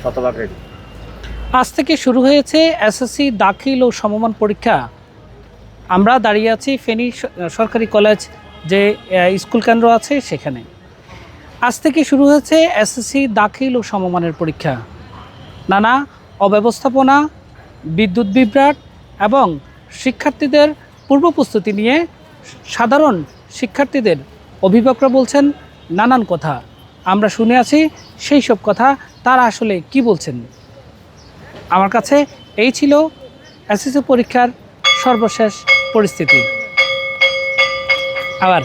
শতভাগ রেডি। আজ থেকে শুরু হয়েছে এসএসসি দাখিল ও সমমান পরীক্ষা। আমরা দাঁড়িয়ে আছি ফেনী সরকারি কলেজ যে স্কুল কেন্দ্র আছে সেখানে। আজ থেকে শুরু হয়েছে এসএসসি দাখিল ও সমমানের পরীক্ষা। নানা অব্যবস্থাপনা, বিদ্যুৎ বিভ্রাট এবং শিক্ষার্থীদের পূর্ব প্রস্তুতি নিয়ে সাধারণ শিক্ষার্থীদের অভিভাবকরা বলছেন নানান কথা। আমরা শুনে আছি সেই সব কথা তারা আসলে কি বলছেন। আমার কাছে এই ছিল এসএসসি পরীক্ষার সর্বশেষ পরিস্থিতি। আবার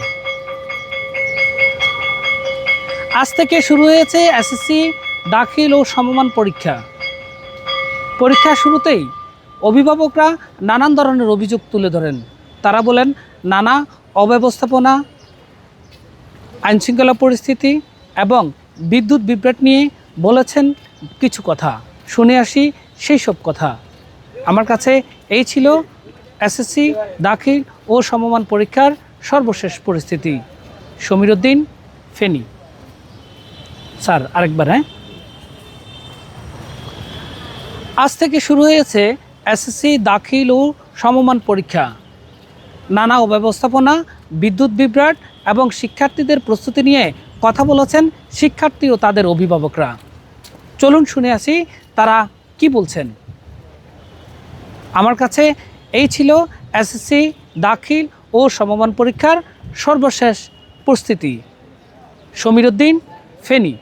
আজ থেকে শুরু হয়েছে এসএসসি দাখিল ও সমমান পরীক্ষা। পরীক্ষা শুরুতেই অভিভাবকরা নানান ধরনের অভিযোগ তুলে ধরেন। তারা বলেন নানা অব্যবস্থাপনা, আইনশৃঙ্খলা পরিস্থিতি এবং বিদ্যুৎ বিভ্রাট নিয়ে বলেছেন কিছু কথা। শুনে আসি সেই সব কথা। আমার কাছে এই ছিল এসএসসি দাখিল ও সমমান পরীক্ষার সর্বশেষ পরিস্থিতি। সমীর উদ্দিন, ফেনী। স্যার আরেকবার। আজ থেকে শুরু হয়েছে এসএসসি দাখিল ও সমমান পরীক্ষা। নানা অব্যবস্থাপনা, বিদ্যুৎ বিভ্রাট এবং শিক্ষার্থীদের প্রস্তুতি নিয়ে কথা বলেছেন শিক্ষার্থী ও তাদের অভিভাবকরা। চলুন শুনে আসি তারা কি বলছেন। আমার কাছে এই ছিল এসএসসি দাখিল ও সমমান পরীক্ষার সর্বশেষ প্রস্তুতি। সমীর উদ্দিন, ফেনী।